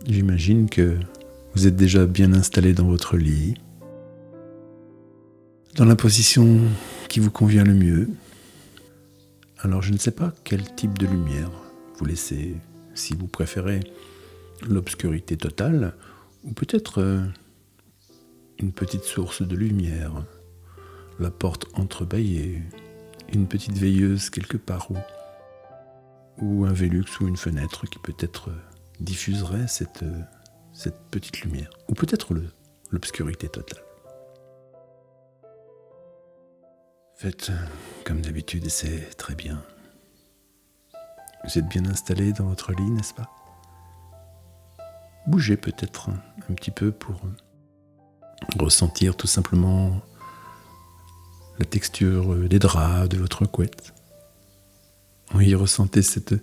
J'imagine que vous êtes déjà bien installé dans votre lit, dans la position qui vous convient le mieux. Alors je ne sais pas quel type de lumière vous laissez, si vous préférez l'obscurité totale, ou peut-être une petite source de lumière, la porte entrebâillée, une petite veilleuse quelque part, ou un Velux ou une fenêtre qui peut-être diffuserait cette petite lumière, ou peut-être l'obscurité totale. Faites comme d'habitude et c'est très bien. Vous êtes bien installé dans votre lit, n'est-ce pas ? Bougez peut-être un petit peu pour ressentir tout simplement la texture des draps, de votre couette. Oui, ressentez cette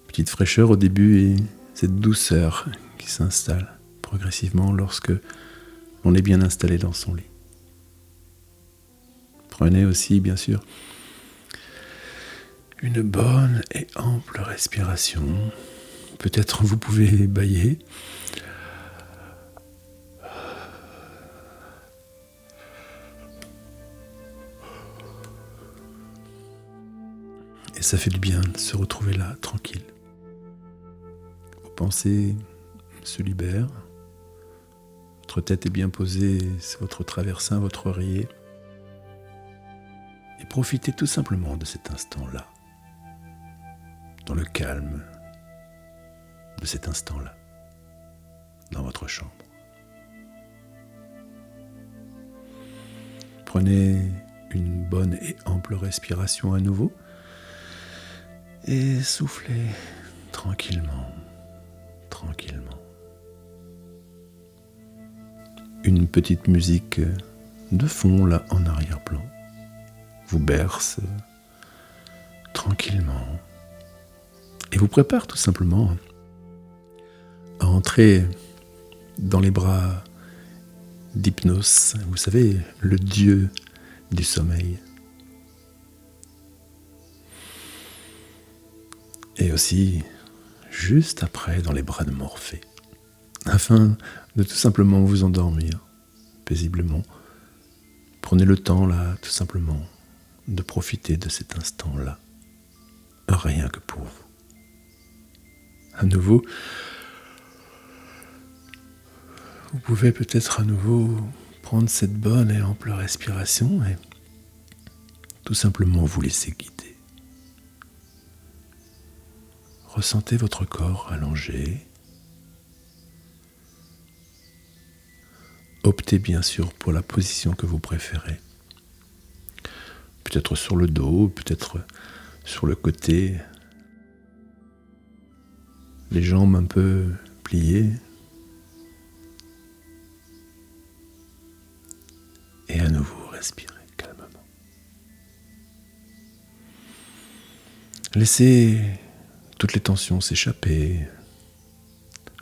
petite fraîcheur au début et cette douceur qui s'installe progressivement lorsque l'on est bien installé dans son lit. Prenez aussi, bien sûr, une bonne et ample respiration. Peut-être vous pouvez bâiller. Et ça fait du bien de se retrouver là, tranquille. Vos pensées se libèrent. Votre tête est bien posée sur votre traversin, votre oreiller. Et profitez tout simplement de cet instant-là. Dans le calme de cet instant-là. Dans votre chambre. Prenez une bonne et ample respiration à nouveau. Et soufflez tranquillement, tranquillement. Une petite musique de fond là en arrière-plan vous berce tranquillement et vous prépare tout simplement à entrer dans les bras d'Hypnos, vous savez, le dieu du sommeil. Et aussi, juste après, dans les bras de Morphée, afin de tout simplement vous endormir paisiblement. Prenez le temps, là, tout simplement, de profiter de cet instant-là, rien que pour vous. À nouveau, vous pouvez peut-être à nouveau prendre cette bonne et ample respiration et tout simplement vous laisser guider. Ressentez votre corps allongé. Optez bien sûr pour la position que vous préférez. Peut-être sur le dos, peut-être sur le côté. Les jambes un peu pliées. Et à nouveau, respirez calmement. Laissez toutes les tensions s'échapper,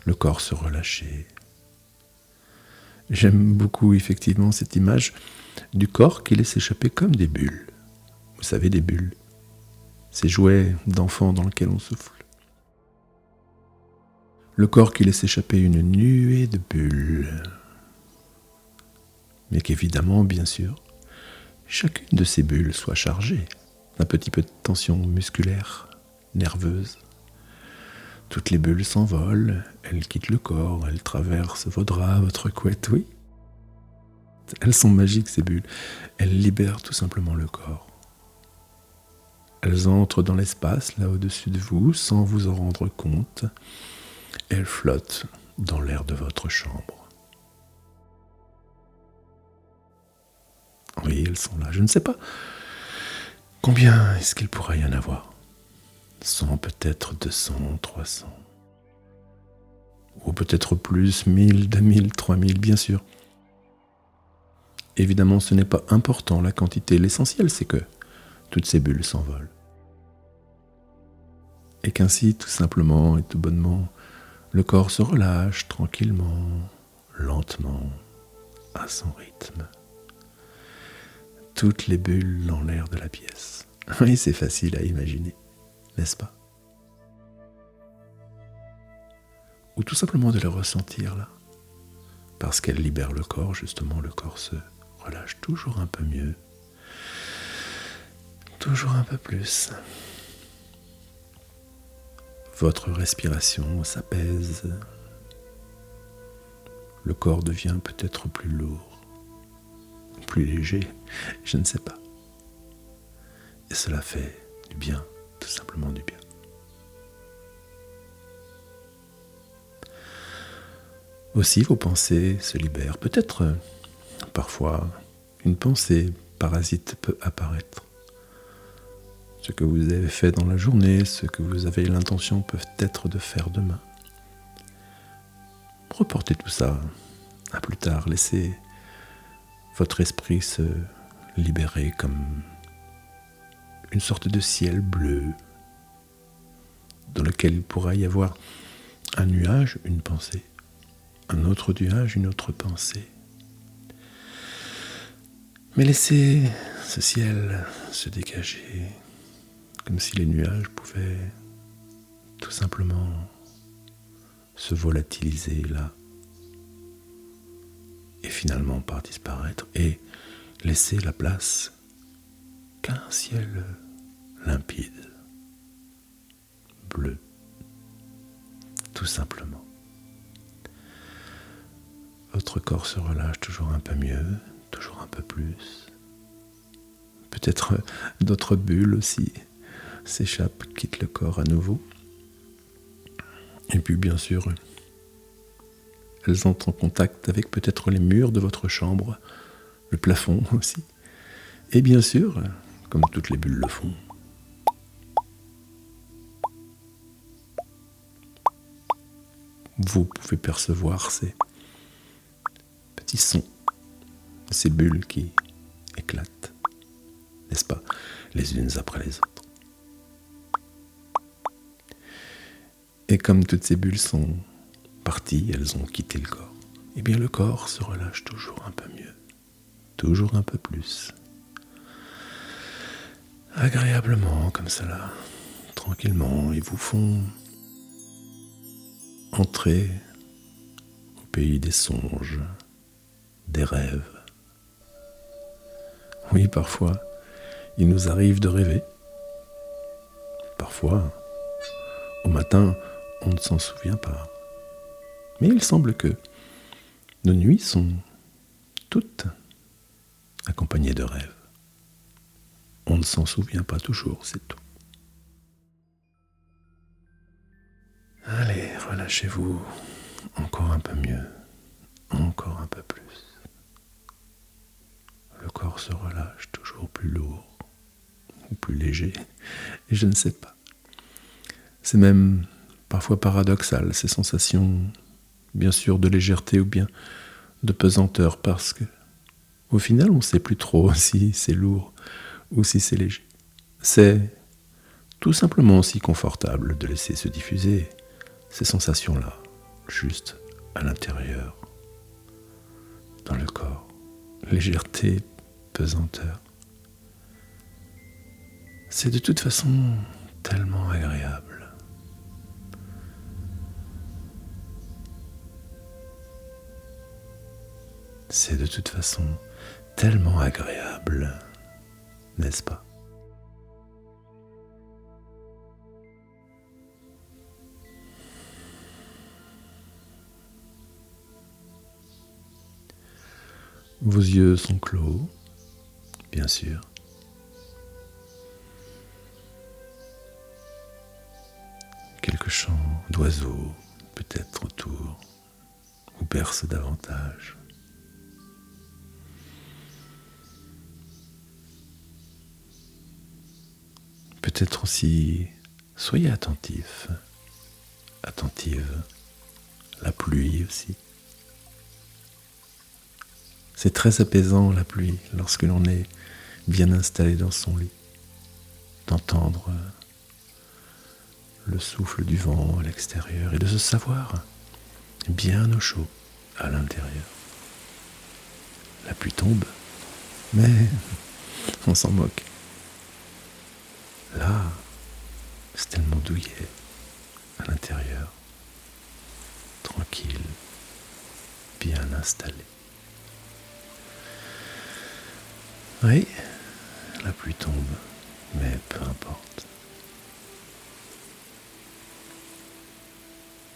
le corps se relâcher. J'aime beaucoup effectivement cette image du corps qui laisse s'échapper comme des bulles. Vous savez, des bulles, ces jouets d'enfants dans lesquels on souffle. Le corps qui laisse échapper une nuée de bulles. Mais qu'évidemment, bien sûr, chacune de ces bulles soit chargée d'un petit peu de tension musculaire, nerveuse. Toutes les bulles s'envolent, elles quittent le corps, elles traversent vos draps, votre couette, oui. Elles sont magiques ces bulles, elles libèrent tout simplement le corps. Elles entrent dans l'espace, là au-dessus de vous, sans vous en rendre compte. Elles flottent dans l'air de votre chambre. Oui, elles sont là, je ne sais pas. Combien est-ce qu'il pourrait y en avoir ? 100, peut-être 200, 300. Ou peut-être plus, 1000, 2000, 3000, bien sûr. Évidemment, ce n'est pas important la quantité. L'essentiel, c'est que toutes ces bulles s'envolent. Et qu'ainsi, tout simplement et tout bonnement, le corps se relâche tranquillement, lentement, à son rythme. Toutes les bulles dans l'air de la pièce. Oui, c'est facile à imaginer, n'est-ce pas ? ou tout simplement de les ressentir là. Parce qu'elles libèrent le corps, justement, le corps se relâche toujours un peu mieux, toujours un peu plus. Votre respiration s'apaise, le corps devient peut-être plus lourd, plus léger, je ne sais pas. Et cela fait du bien, tout simplement du bien. Aussi, vos pensées se libèrent. Peut-être, parfois, une pensée parasite peut apparaître. Ce que vous avez fait dans la journée, ce que vous avez l'intention peut-être de faire demain. Reportez tout ça à plus tard. Laissez votre esprit se libérer comme une sorte de ciel bleu dans lequel il pourra y avoir un nuage, une pensée, un autre nuage, une autre pensée. Mais laissez ce ciel se dégager comme si les nuages pouvaient tout simplement se volatiliser là et finalement par disparaître et laisser la place qu'à un ciel limpide, bleu, tout simplement. Votre corps se relâche toujours un peu mieux, toujours un peu plus. Peut-être d'autres bulles aussi s'échappent, quittent le corps à nouveau. Et puis bien sûr, elles entrent en contact avec peut-être les murs de votre chambre, le plafond aussi. Et bien sûr, comme toutes les bulles le font, vous pouvez percevoir ces petits sons, ces bulles qui éclatent, n'est-ce pas, les unes après les autres. Et comme toutes ces bulles sont parties, elles ont quitté le corps, eh bien le corps se relâche toujours un peu mieux, toujours un peu plus. Agréablement, comme cela, tranquillement, ils vous font entrer au pays des songes, des rêves. Oui, parfois, il nous arrive de rêver. Parfois, au matin, on ne s'en souvient pas. Mais il semble que nos nuits sont toutes accompagnées de rêves. On ne s'en souvient pas toujours, c'est tout. Allez, relâchez-vous encore un peu mieux, encore un peu plus. Le corps se relâche toujours plus lourd ou plus léger, et je ne sais pas. C'est même parfois paradoxal, ces sensations, bien sûr, de légèreté ou bien de pesanteur, parce que au final, on ne sait plus trop si c'est lourd ou si c'est léger. C'est tout simplement aussi confortable de laisser se diffuser ces sensations-là, juste à l'intérieur, dans le corps. Légèreté, pesanteur. C'est de toute façon tellement agréable. C'est de toute façon tellement agréable, n'est-ce pas ? Vos yeux sont clos, bien sûr. Quelques chants d'oiseaux, peut-être autour, vous bercent davantage. Peut-être aussi, soyez attentif, attentive, la pluie aussi. C'est très apaisant la pluie lorsque l'on est bien installé dans son lit, d'entendre le souffle du vent à l'extérieur et de se savoir bien au chaud à l'intérieur. La pluie tombe, mais on s'en moque. Là, c'est tellement douillet à l'intérieur. installé. Oui, la pluie tombe, mais peu importe.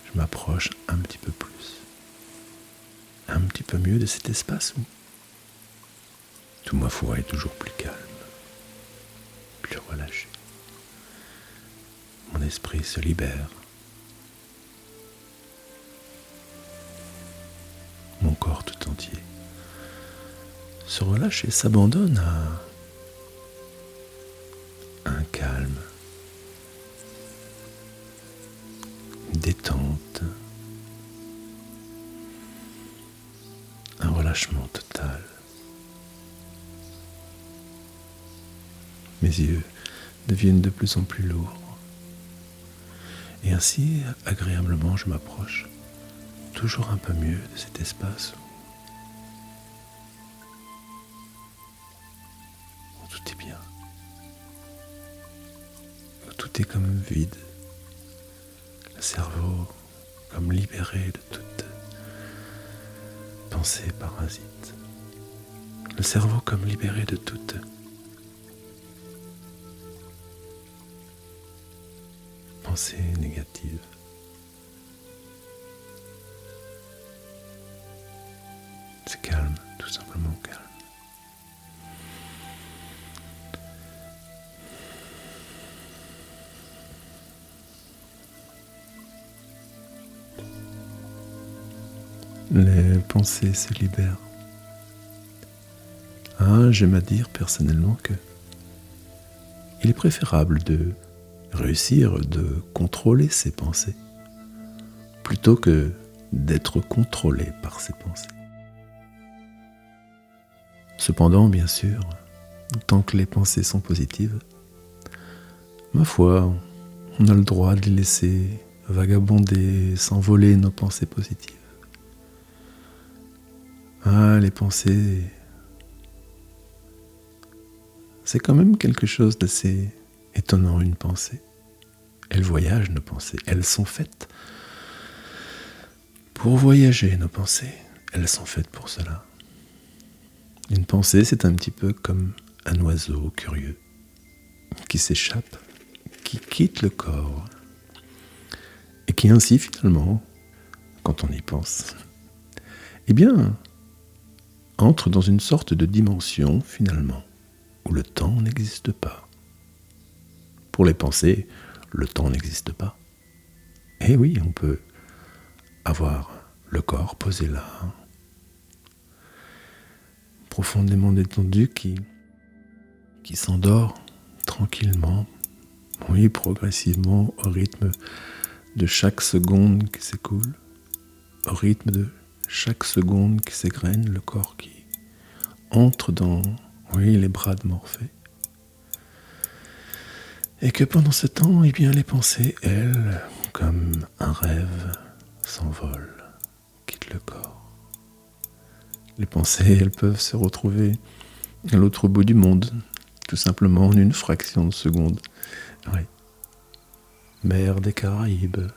Je m'approche un petit peu plus, un petit peu mieux de cet espace où tout, ma foi, est toujours plus calme, plus relâché. Mon esprit se libère. Mon corps tout entier se relâche et s'abandonne à un calme, une détente, un relâchement total. Mes yeux deviennent de plus en plus lourds. Et ainsi, agréablement, je m'approche toujours un peu mieux de cet espace où tout est bien, où tout est comme vide, le cerveau comme libéré de toute pensée parasite, le cerveau comme libéré de toute pensée négative. C'est calme, tout simplement calme. Les pensées se libèrent. J'aime à dire personnellement que il est préférable de réussir de contrôler ses pensées plutôt que d'être contrôlé par ses pensées. Cependant, bien sûr, tant que les pensées sont positives, ma foi, on a le droit de les laisser vagabonder, s'envoler nos pensées positives. Les pensées, c'est quand même quelque chose d'assez étonnant, une pensée. Elles voyagent, nos pensées. Elles sont faites pour voyager, nos pensées. Elles sont faites pour cela. Une pensée, c'est un petit peu comme un oiseau curieux qui s'échappe, qui quitte le corps et qui ainsi, finalement, quand on y pense, eh bien, entre dans une sorte de dimension, finalement, où le temps n'existe pas. Pour les pensées, le temps n'existe pas. Et oui, on peut avoir le corps posé là, profondément détendu, qui s'endort tranquillement, oui, progressivement, au rythme de chaque seconde qui s'écoule, au rythme de chaque seconde qui s'égrène, le corps qui entre dans, oui, les bras de Morphée. Et que pendant ce temps, eh bien, les pensées, elles, comme un rêve, s'envolent, quittent le corps. Les pensées, elles peuvent se retrouver à l'autre bout du monde, tout simplement en une fraction de seconde. Oui. Mer des Caraïbes.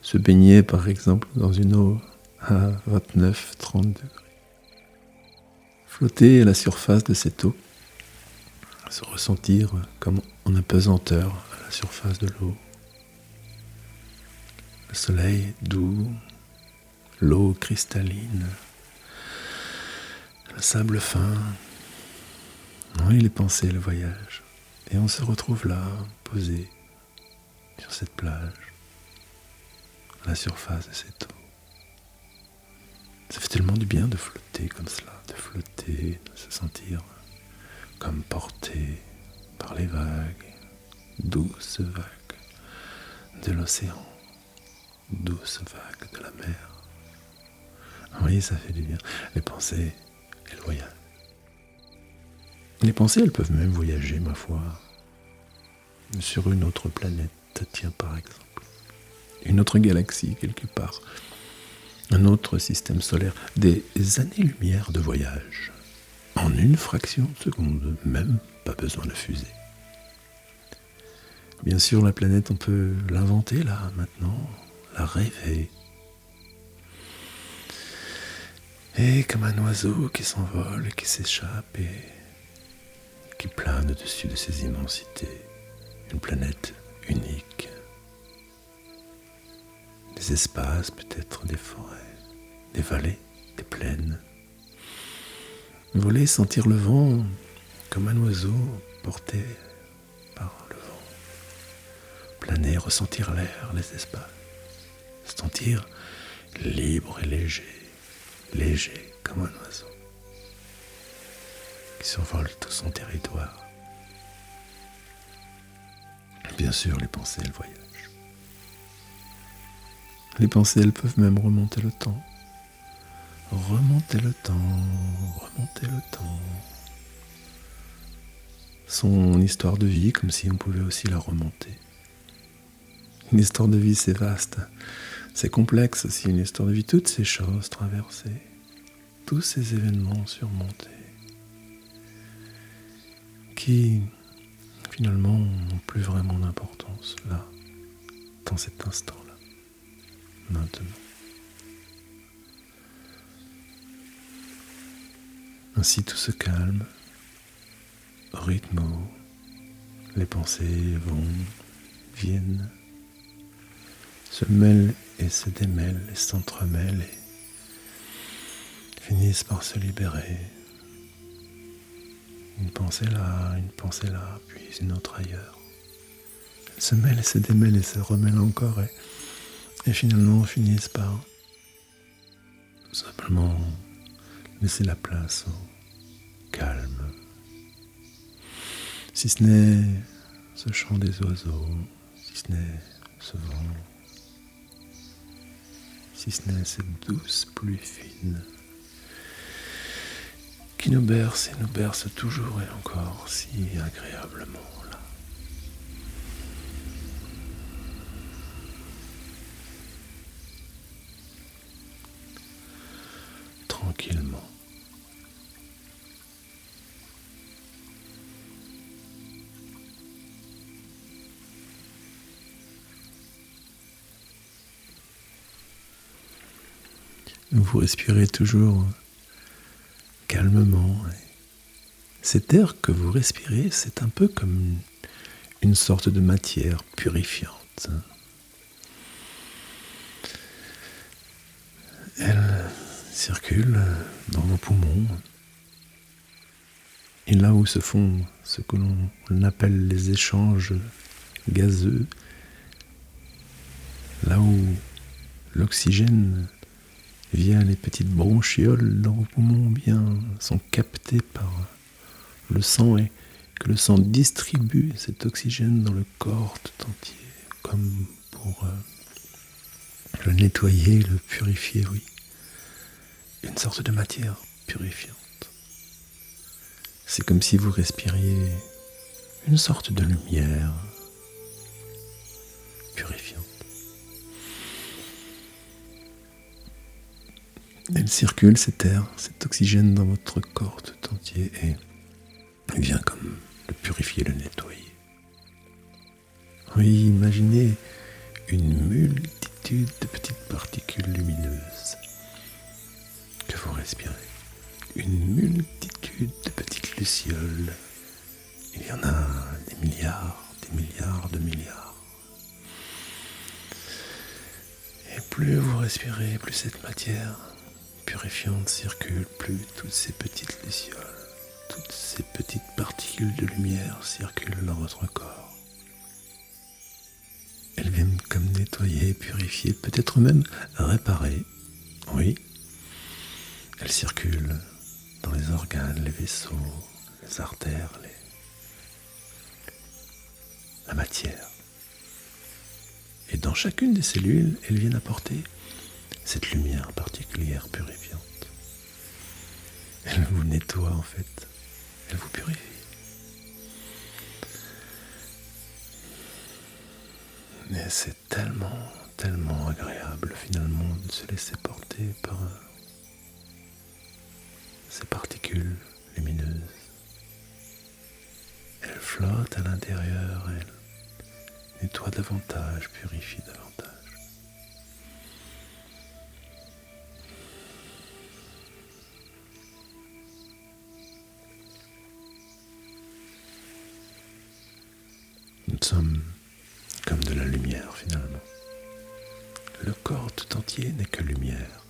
Se baigner, par exemple, dans une eau à 29-30 degrés. Flotter à la surface de cette eau. Se ressentir comme en apesanteur à la surface de l'eau. Le soleil doux, l'eau cristalline, le sable fin. Oui, les pensées, le voyage. Et on se retrouve là, posé sur cette plage, à la surface de cette eau. Ça fait tellement du bien de flotter comme cela, de flotter, de se sentir comme porté par les vagues, douces vagues de l'océan, douces vagues de la mer. Oui, ça fait du bien. Les pensées, elles voyagent. Les pensées, elles peuvent même voyager, ma foi, sur une autre planète, tiens, par exemple. Une autre galaxie, quelque part. Un autre système solaire. Des années-lumière de voyage. En une fraction de seconde, même pas besoin de fusée. Bien sûr, la planète, on peut l'inventer là, maintenant, la rêver. Et comme un oiseau qui s'envole et qui s'échappe et qui plane au-dessus de ces immensités, une planète unique, des espaces, peut-être des forêts, des vallées, des plaines. Voler, sentir le vent comme un oiseau porté par le vent. Planer, ressentir l'air, les espaces. Se sentir libre et léger, léger comme un oiseau qui survole tout son territoire. Bien sûr, les pensées, elles voyagent. Les pensées, elles peuvent même remonter le temps. Remonter le temps, remonter le temps. Son histoire de vie, comme si on pouvait aussi la remonter. Une histoire de vie, c'est vaste. C'est complexe aussi, une histoire de vie. Toutes ces choses traversées, tous ces événements surmontés, qui, finalement, n'ont plus vraiment d'importance, là, dans cet instant-là, maintenant. Ainsi tout se calme, au rythme où les pensées vont, viennent, se mêlent et se démêlent et s'entremêlent et finissent par se libérer. Une pensée là, puis une autre ailleurs. Elles se mêlent et se démêlent et se remêlent encore et finalement finissent par tout simplement laisser la place au calme. Si ce n'est ce chant des oiseaux, si ce n'est ce vent, si ce n'est cette douce pluie fine qui nous berce et nous berce toujours et encore si agréablement là. Tranquillement. Vous respirez toujours calmement. Cet air que vous respirez, c'est un peu comme une sorte de matière purifiante. Elle circule dans vos poumons. Et là où se font ce que l'on appelle les échanges gazeux, là où l'oxygène via les petites bronchioles dans vos poumons bien sont captés par le sang et que le sang distribue cet oxygène dans le corps tout entier, comme pour le nettoyer, le purifier, oui. Une sorte de matière purifiante. C'est comme si vous respiriez une sorte de lumière purifiante. Elle circule, cet air, cet oxygène dans votre corps tout entier et vient comme le purifier, le nettoyer. Oui, imaginez une multitude de petites particules lumineuses que vous respirez. Une multitude de petites lucioles. Il y en a des milliards de milliards. Et plus vous respirez, plus cette matière purifiante circule, plus toutes ces petites lucioles, toutes ces petites particules de lumière circulent dans votre corps. Elles viennent comme nettoyer, purifier, peut-être même réparer. Oui, elles circulent dans les organes, les vaisseaux, les artères, la matière. Et dans chacune des cellules, elles viennent apporter cette lumière particulière purifiante. Elle vous nettoie en fait, elle vous purifie. Mais c'est tellement agréable finalement de se laisser porter par ces particules lumineuses. Elles flottent à l'intérieur, elles nettoient davantage, purifient davantage. sommes comme de la lumière finalement. Le corps tout entier n'est que lumière.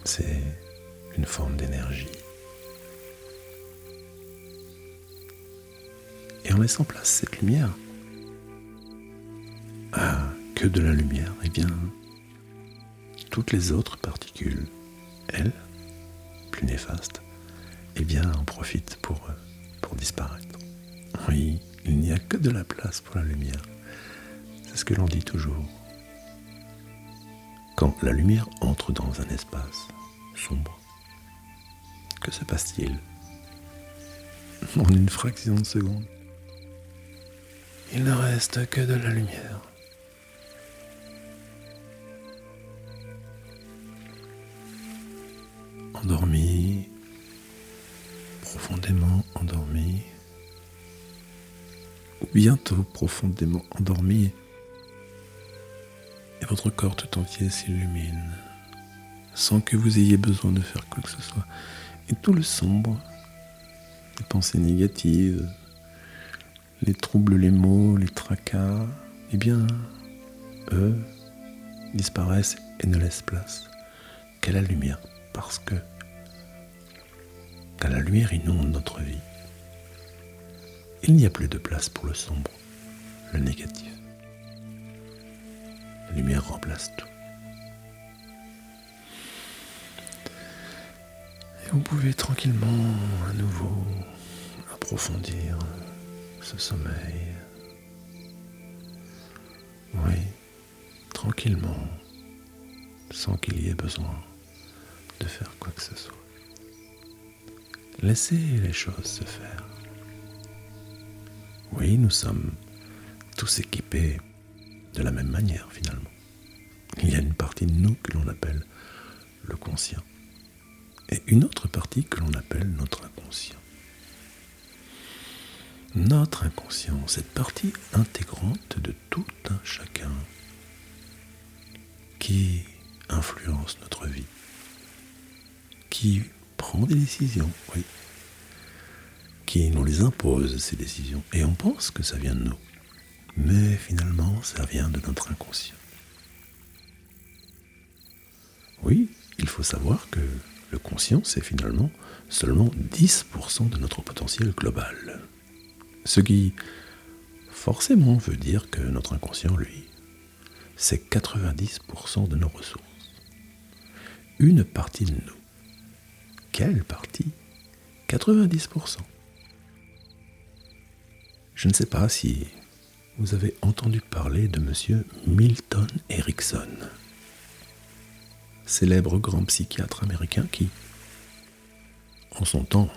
C'est une forme d'énergie. Et en laissant place à cette lumière, que de la lumière, eh bien, toutes les autres particules, elles, plus néfastes, eh bien, en profitent pour disparaître. Oui, il n'y a que de la place pour la lumière. C'est ce que l'on dit toujours. Quand la lumière entre dans un espace sombre, que se passe-t-il? En une fraction de seconde, il ne reste que de la lumière. Endormi, profondément endormi, ou bientôt profondément endormi, et votre corps tout entier s'illumine, sans que vous ayez besoin de faire quoi que ce soit. Et tout le sombre, les pensées négatives, les troubles, les maux, les tracas, eh bien, eux, disparaissent et ne laissent place qu'à la lumière, parce que quand la lumière inonde notre vie, il n'y a plus de place pour le sombre, le négatif. La lumière remplace tout. Et vous pouvez tranquillement, à nouveau, approfondir ce sommeil. Oui, tranquillement, sans qu'il y ait besoin de faire quoi que ce soit. Laissez les choses se faire. Oui, nous sommes tous équipés de la même manière finalement. Il y a une partie de nous que l'on appelle le conscient et une autre partie que l'on appelle notre inconscient. Notre inconscient, cette partie intégrante de tout un chacun qui influence notre vie, qui prend des décisions, oui, qui nous les impose, ces décisions. Et on pense que ça vient de nous. Mais finalement, ça vient de notre inconscient. Oui, il faut savoir que le conscient, c'est finalement seulement 10% de notre potentiel global. Ce qui, forcément, veut dire que notre inconscient, lui, c'est 90% de nos ressources. Une partie de nous. Quelle partie? 90%. Je ne sais pas si vous avez entendu parler de monsieur Milton Erickson, célèbre grand psychiatre américain qui, en son temps,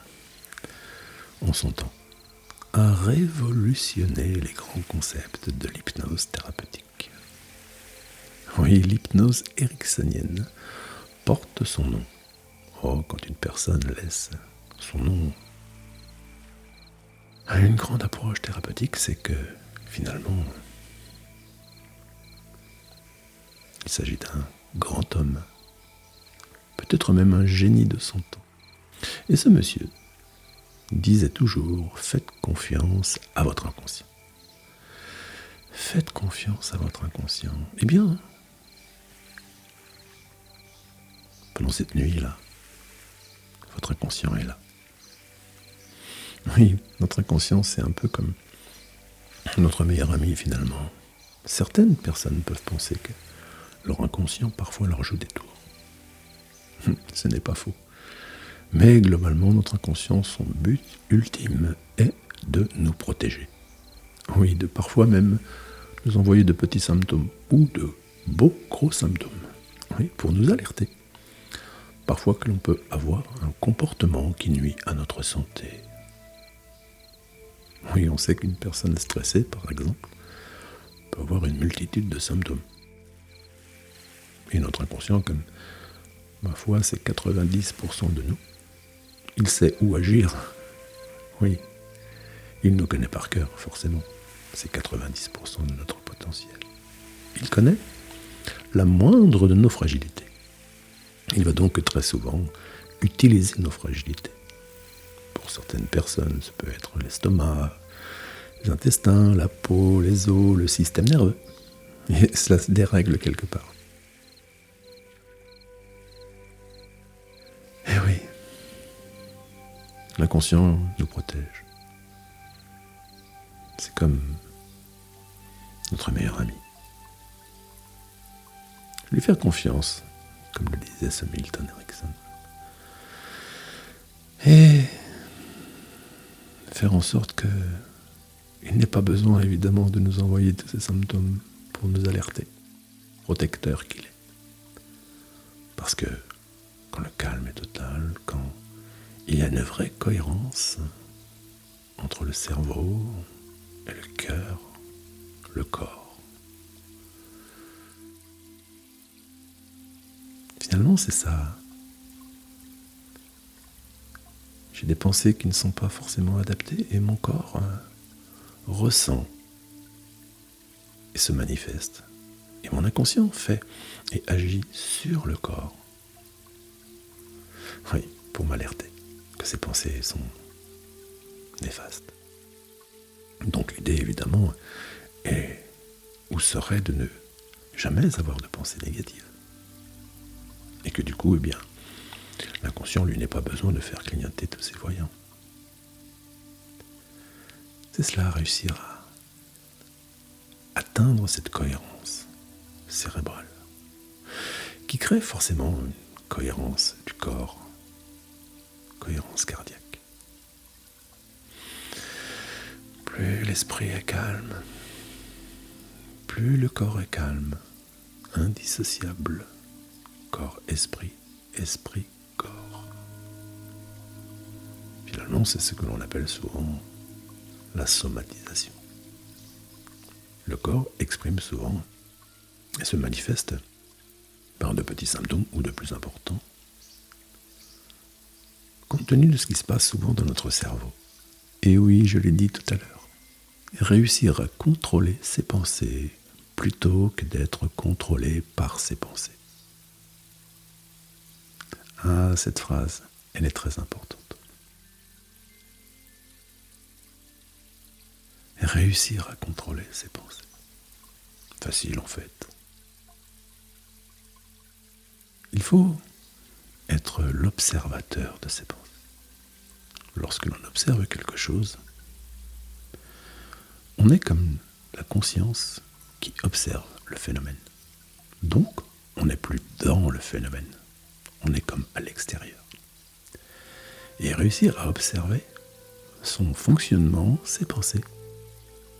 a révolutionné les grands concepts de l'hypnose thérapeutique. Oui, l'hypnose ericksonienne porte son nom. Oh, quand une personne laisse son nom à une grande approche thérapeutique, c'est que, finalement, il s'agit d'un grand homme, peut-être même un génie de son temps. Et ce monsieur disait toujours, faites confiance à votre inconscient. Faites confiance à votre inconscient. Eh bien, pendant cette nuit-là, votre inconscient est là. Oui, notre inconscient, c'est un peu comme notre meilleur ami, finalement. Certaines personnes peuvent penser que leur inconscient, parfois, leur joue des tours. Ce n'est pas faux. Mais globalement, notre inconscient, son but ultime est de nous protéger. Oui, de parfois même nous envoyer de petits symptômes ou de beaux gros symptômes. Oui, pour nous alerter. Parfois que l'on peut avoir un comportement qui nuit à notre santé. Oui, on sait qu'une personne stressée, par exemple, peut avoir une multitude de symptômes. Et notre inconscient, comme ma foi, c'est 90% de nous, il sait où agir. Oui, il nous connaît par cœur, forcément. C'est 90% de notre potentiel. Il connaît la moindre de nos fragilités. Il va donc très souvent utiliser nos fragilités. Pour certaines personnes, ça peut être l'estomac, les intestins, la peau, les os, le système nerveux. Et cela se dérègle quelque part. Eh oui, l'inconscient nous protège. C'est comme notre meilleur ami. Lui faire confiance, comme le disait ce Milton Erickson. Et faire en sorte qu'il n'ait pas besoin, évidemment, de nous envoyer tous ces symptômes pour nous alerter, protecteur qu'il est. Parce que quand le calme est total, quand il y a une vraie cohérence entre le cerveau et le cœur, le corps, finalement, c'est ça. J'ai des pensées qui ne sont pas forcément adaptées et mon corps ressent et se manifeste. Et mon inconscient fait et agit sur le corps. Oui, pour m'alerter que ces pensées sont néfastes. Donc l'idée, évidemment, est ou serait de ne jamais avoir de pensées négatives. Et que du coup, eh bien, l'inconscient, lui, n'est pas besoin de faire clignoter tous ses voyants. C'est cela, réussir à atteindre cette cohérence cérébrale, qui crée forcément une cohérence du corps, cohérence cardiaque. Plus l'esprit est calme, plus le corps est calme, indissociable, corps-esprit, esprit-corps. Finalement, c'est ce que l'on appelle souvent la somatisation. Le corps exprime souvent et se manifeste par de petits symptômes ou de plus importants, compte tenu de ce qui se passe souvent dans notre cerveau. Et oui, je l'ai dit tout à l'heure, réussir à contrôler ses pensées plutôt que d'être contrôlé par ses pensées. Ah, cette phrase, elle est très importante. Réussir à contrôler ses pensées. Facile en fait. Il faut être l'observateur de ses pensées. Lorsque l'on observe quelque chose, on est comme la conscience qui observe le phénomène. Donc, on n'est plus dans le phénomène. On est comme à l'extérieur. Et réussir à observer son fonctionnement, ses pensées,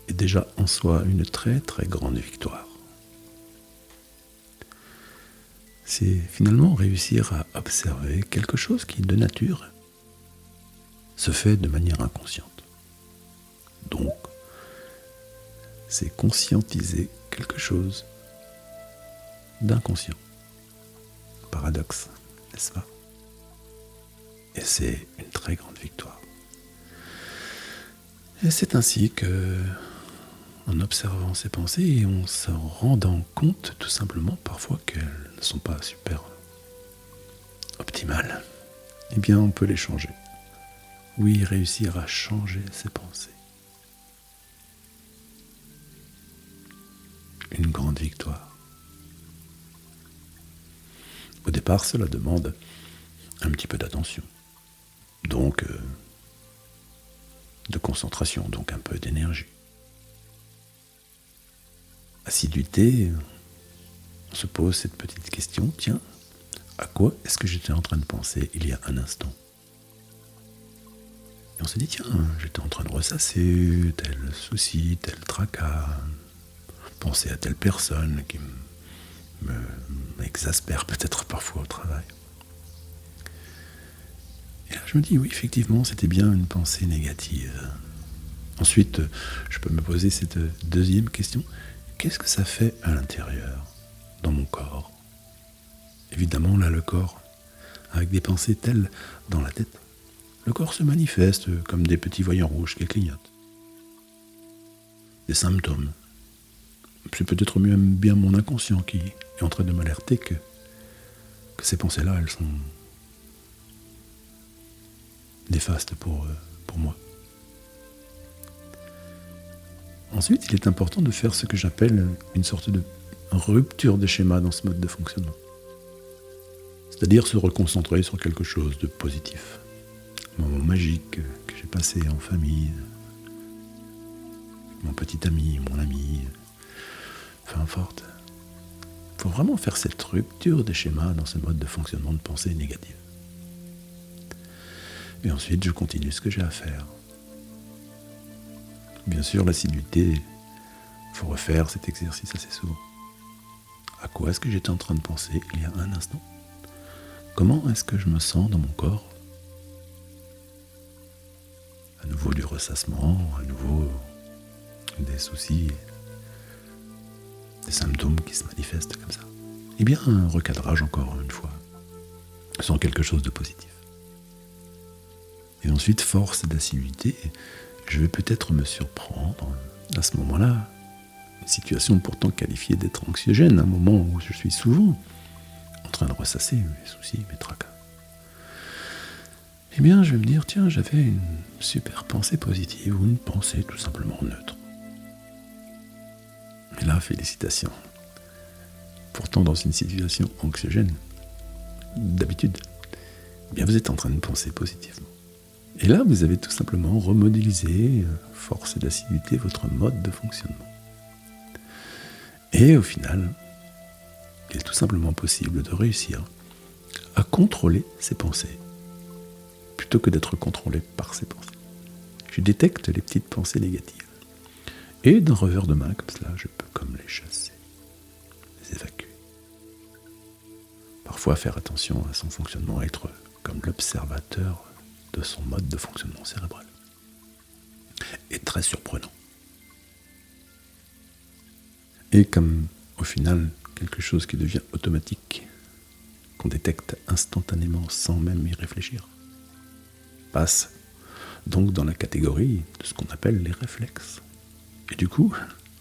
est déjà en soi une très très grande victoire. C'est finalement réussir à observer quelque chose qui, de nature, se fait de manière inconsciente. Donc, c'est conscientiser quelque chose d'inconscient. Paradoxe, n'est-ce pas? Et c'est une très grande victoire. Et c'est ainsi que, en observant ses pensées et en se rendant compte tout simplement parfois qu'elles ne sont pas super optimales, eh bien on peut les changer. Oui, réussir à changer ses pensées. Une grande victoire. Au départ, cela demande un petit peu d'attention. Donc, de concentration, donc un peu d'énergie. Assiduité, on se pose cette petite question, tiens, à quoi est-ce que j'étais en train de penser il y a un instant? Et on se dit, tiens, j'étais en train de ressasser tel souci, tel tracas, penser à telle personne qui m'exaspère peut-être parfois au travail. Et là, je me dis, oui, effectivement, c'était bien une pensée négative. Ensuite, je peux me poser cette deuxième question. Qu'est-ce que ça fait à l'intérieur, dans mon corps? Évidemment, là, le corps, avec des pensées telles dans la tête, le corps se manifeste comme des petits voyants rouges qui clignotent. Des symptômes. C'est peut-être même bien mon inconscient qui est en train de m'alerter que, eh bien, il y a quelque chose qui ne va pas. Et là, je me dis, oui, effectivement, c'était bien une pensée négative. Ensuite, je peux me poser cette deuxième question. Qu'est-ce que ça fait à l'intérieur, dans mon corps? Évidemment, là, le corps, avec des pensées telles dans la tête, le corps se manifeste comme des petits voyants rouges qui clignotent. Des symptômes. C'est peut-être même bien mon inconscient qui est en train de m'alerter que, que ces pensées-là, elles sont néfastes pour moi. Ensuite, il est important de faire ce que j'appelle une sorte de rupture des schémas dans ce mode de fonctionnement. C'est-à-dire se reconcentrer sur quelque chose de positif. Un moment magique que j'ai passé en famille, mon petit ami, mon ami, peu importe. Il faut vraiment faire cette rupture des schémas dans ce mode de fonctionnement de pensée négative. Et ensuite, je continue ce que j'ai à faire. Bien sûr, l'assiduité, il faut refaire cet exercice assez souvent. À quoi est-ce que j'étais en train de penser il y a un instant ? Comment est-ce que je me sens dans mon corps ? À nouveau du ressassement, à nouveau des soucis, des symptômes qui se manifestent comme ça. Eh bien, un recadrage encore une fois, sans quelque chose de positif. Et ensuite, force d'assiduité, je vais peut-être me surprendre, à ce moment-là, une situation pourtant qualifiée d'être anxiogène, un moment où je suis souvent en train de ressasser mes soucis, mes tracas. Eh bien, je vais me dire, tiens, j'avais une super pensée positive ou une pensée tout simplement neutre. Et là, félicitations. Pourtant, dans une situation anxiogène, d'habitude, eh bien, vous êtes en train de penser positivement. Et là, vous avez tout simplement remodélisé, force et d'assiduité, votre mode de fonctionnement. Et au final, il est tout simplement possible de réussir à contrôler ses pensées, plutôt que d'être contrôlé par ses pensées. Je détecte les petites pensées négatives. Et d'un revers de main, comme cela, je peux comme les chasser, les évacuer. Parfois, faire attention à son fonctionnement, être comme l'observateur de son mode de fonctionnement cérébral, est très surprenant. Et comme, au final, quelque chose qui devient automatique, qu'on détecte instantanément sans même y réfléchir, passe donc dans la catégorie de ce qu'on appelle les réflexes. Et du coup,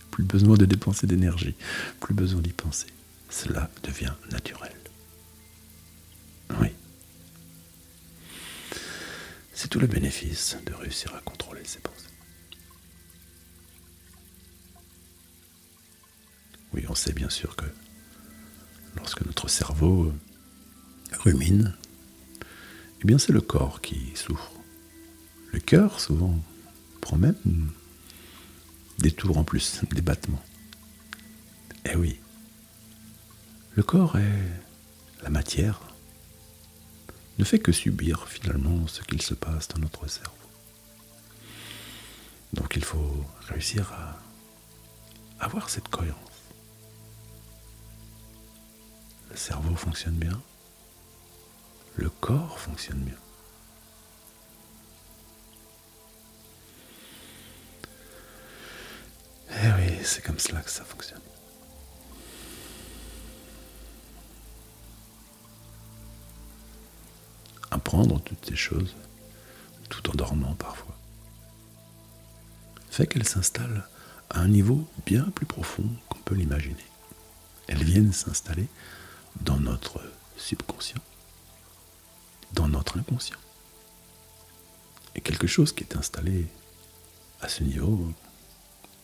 plus besoin de dépenser d'énergie, plus besoin d'y penser. Cela devient naturel. Oui. C'est tout le bénéfice de réussir à contrôler ses pensées. Oui, on sait bien sûr que lorsque notre cerveau rumine, eh bien c'est le corps qui souffre. Le cœur, souvent, prend même des tours en plus, des battements. Eh oui, le corps est la matière, ne fait que subir finalement ce qu'il se passe dans notre cerveau. Donc il faut réussir à avoir cette cohérence. Le cerveau fonctionne bien, le corps fonctionne bien. Eh oui, c'est comme cela que ça fonctionne. Apprendre toutes ces choses, tout en dormant parfois, fait qu'elles s'installent à un niveau bien plus profond qu'on peut l'imaginer. Elles viennent s'installer dans notre subconscient, dans notre inconscient. Et quelque chose qui est installé à ce niveau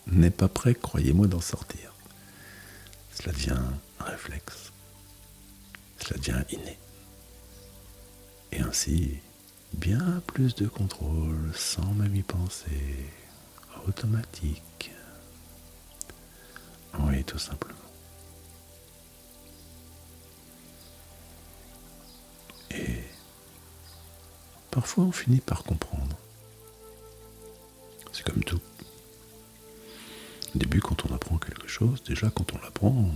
n'est pas prêt, croyez-moi, d'en sortir. Cela devient un réflexe. Cela devient inné. Et ainsi, bien plus de contrôle, sans même y penser, automatique. Oui, tout simplement. Et parfois, on finit par comprendre. C'est comme tout. Au début, quand on apprend quelque chose, déjà quand on l'apprend,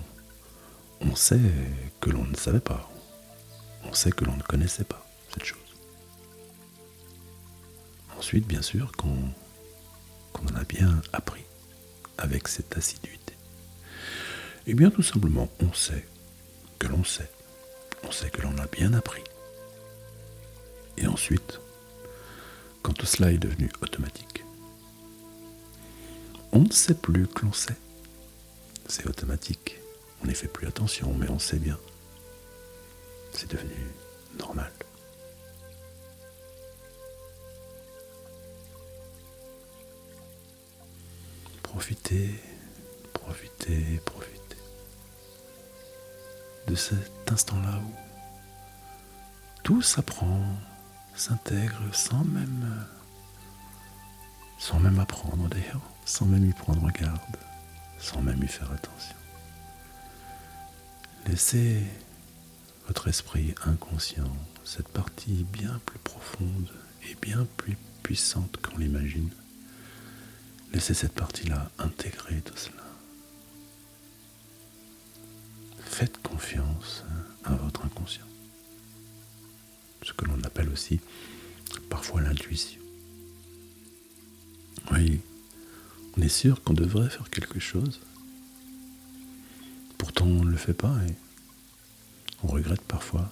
on sait que l'on ne savait pas. On sait que l'on ne connaissait pas cette chose. Ensuite, bien sûr, qu'on en a bien appris avec cette assiduité. Eh bien, tout simplement, on sait que l'on sait. On sait que l'on a bien appris. Et ensuite, quand tout cela est devenu automatique, on ne sait plus que l'on sait. C'est automatique. On n'y fait plus attention, mais on sait bien. C'est devenu normal. Profitez, profitez, profitez de cet instant-là où tout s'apprend, s'intègre sans même apprendre d'ailleurs, sans même y prendre garde, sans même y faire attention. Laissez votre esprit inconscient, cette partie bien plus profonde et bien plus puissante qu'on l'imagine, laissez cette partie-là intégrer tout cela. Faites confiance à votre inconscient, ce que l'on appelle aussi parfois l'intuition. Oui, on est sûr qu'on devrait faire quelque chose, pourtant on ne le fait pas et on regrette parfois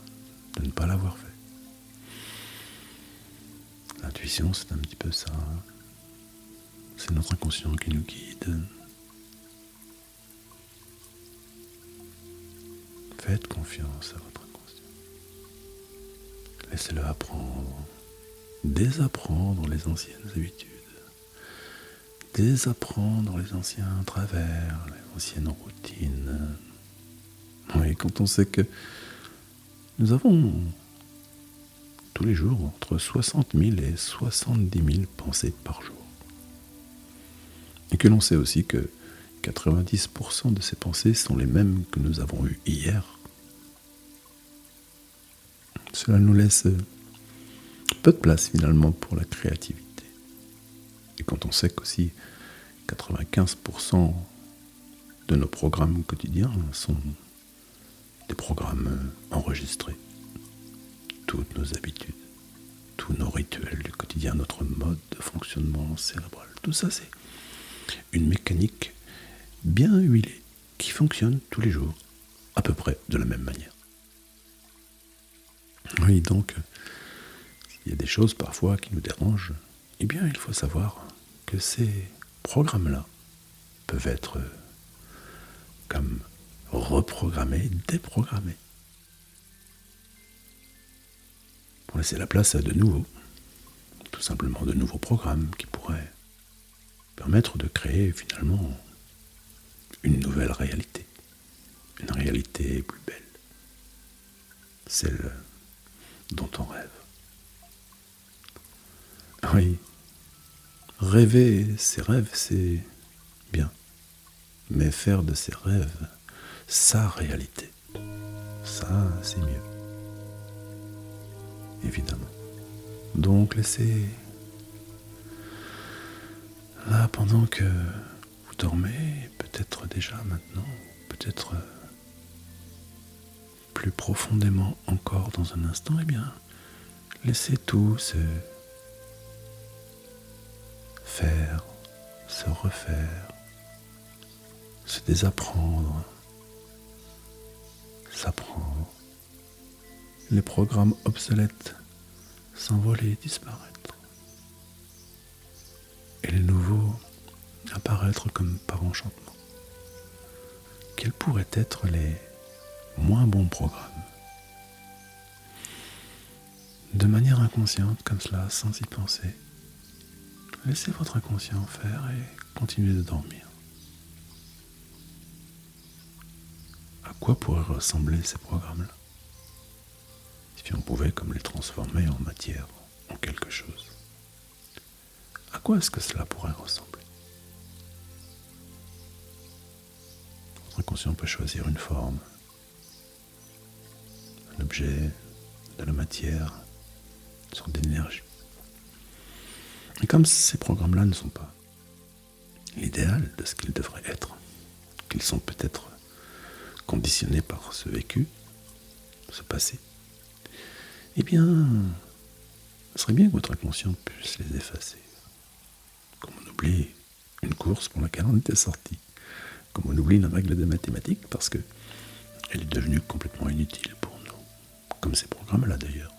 de ne pas l'avoir fait. L'intuition, c'est un petit peu ça. C'est notre inconscient qui nous guide. Faites confiance à votre inconscient. Laissez-le apprendre, désapprendre les anciennes habitudes, désapprendre les anciens travers, les anciennes routines. Oui, quand on sait que nous avons tous les jours entre 60 000 et 70 000 pensées par jour. Et que l'on sait aussi que 90% de ces pensées sont les mêmes que nous avons eues hier. Cela nous laisse peu de place finalement pour la créativité. Et quand on sait qu'aussi 95% de nos programmes quotidiens sont des programmes enregistrés, toutes nos habitudes, tous nos rituels du quotidien, notre mode de fonctionnement cérébral, tout ça c'est une mécanique bien huilée qui fonctionne tous les jours, à peu près de la même manière. Oui, donc, s'il y a des choses parfois qui nous dérangent, eh bien, il faut savoir que ces programmes-là peuvent être comme reprogrammés, déprogrammés, pour laisser la place à de nouveaux, tout simplement de nouveaux programmes qui pourraient permettre de créer finalement une nouvelle réalité, une réalité plus belle, celle dont on rêve. Oui, rêver ses rêves, c'est bien, mais faire de ses rêves sa réalité, ça c'est mieux, évidemment. Donc laissez là, pendant que vous dormez, peut-être déjà maintenant, peut-être plus profondément encore dans un instant, eh bien, laissez tout se faire, se refaire, se désapprendre, s'apprendre. Les programmes obsolètes s'envoler, disparaître. Et les nouveaux apparaître comme par enchantement. Quels pourraient être les moins bons programmes? De manière inconsciente, comme cela, sans y penser, laissez votre inconscient faire et continuez de dormir. À quoi pourraient ressembler ces programmes-là? Si on pouvait comme les transformer en matière, en quelque chose. À quoi est-ce que cela pourrait ressembler? Votre inconscient peut choisir une forme, un objet, de la matière, une sorte d'énergie. Et comme ces programmes-là ne sont pas l'idéal de ce qu'ils devraient être, qu'ils sont peut-être conditionnés par ce vécu, ce passé, eh bien, ce serait bien que votre inconscient puisse les effacer. Comme on oublie une course pour laquelle on était sorti, comme on oublie une règle de mathématiques parce qu'elle est devenue complètement inutile pour nous, comme ces programmes-là d'ailleurs.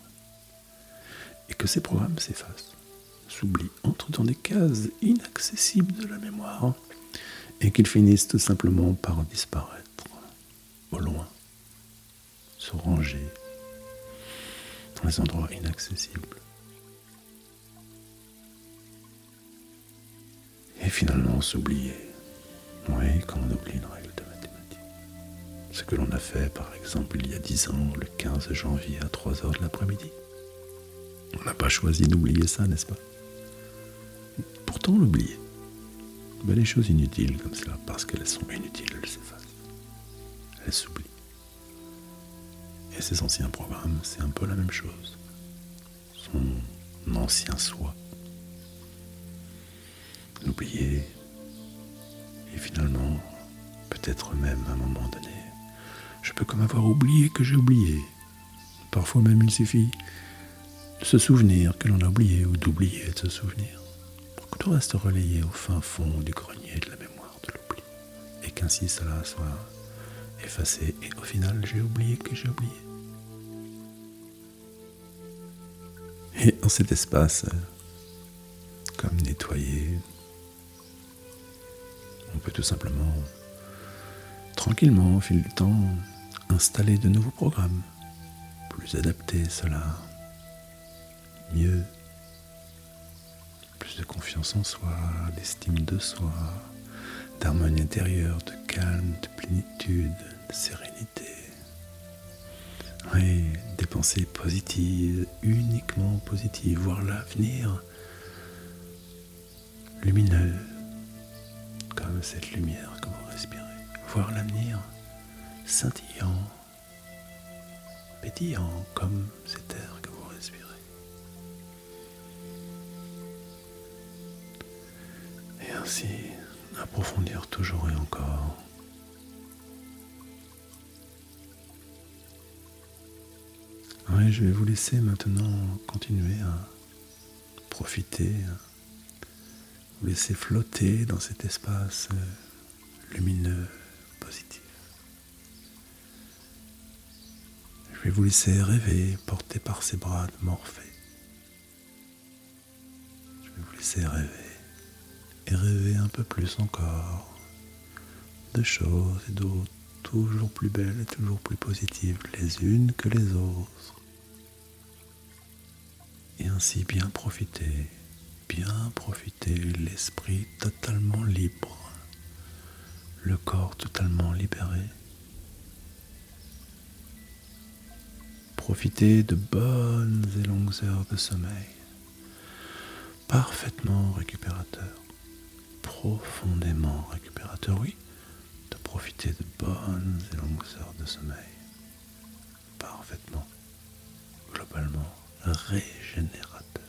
Et que ces programmes s'effacent, s'oublient, entrent dans des cases inaccessibles de la mémoire, et qu'ils finissent tout simplement par disparaître, au loin, se ranger dans les endroits inaccessibles. Et finalement s'oublier. Oui, quand on oublie une règle de mathématiques. Ce que l'on a fait, par exemple, il y a 10 ans, le 15 janvier à 3h de l'après-midi. On n'a pas choisi d'oublier ça, n'est-ce pas? Pourtant, l'oublier. Ben, les choses inutiles comme cela, parce qu'elles sont inutiles, elles s'effacent. Elles s'oublient. Et ces anciens programmes, c'est un peu la même chose. Son ancien soi. L'oublier. Et finalement, peut-être même à un moment donné, je peux comme avoir oublié que j'ai oublié. Parfois même, il suffit de se souvenir que l'on a oublié ou d'oublier de se souvenir. Pour que tout reste relayé au fin fond du grenier de la mémoire de l'oubli. Et qu'ainsi cela soit effacé. Et au final, j'ai oublié que j'ai oublié. Et dans cet espace, comme nettoyé, on peut tout simplement, tranquillement, au fil du temps, installer de nouveaux programmes, plus adaptés, cela, mieux, plus de confiance en soi, d'estime de soi, d'harmonie intérieure, de calme, de plénitude, de sérénité. Oui, des pensées positives, uniquement positives, voir l'avenir lumineux, comme cette lumière que vous respirez. Voir l'avenir scintillant, pétillant, comme cet air que vous respirez. Et ainsi, approfondir toujours et encore. Oui, je vais vous laisser maintenant continuer à profiter, vous laisser flotter dans cet espace lumineux, positif. Je vais vous laisser rêver, porté par ces bras de Morphée. Je vais vous laisser rêver, et rêver un peu plus encore, de choses et d'autres, toujours plus belles et toujours plus positives les unes que les autres. Et ainsi bien profiter, l'esprit totalement libre, le corps totalement libéré. Profiter de bonnes et longues heures de sommeil, parfaitement récupérateur, profondément récupérateur, oui, de profiter de bonnes et longues heures de sommeil, parfaitement, globalement régénérateur.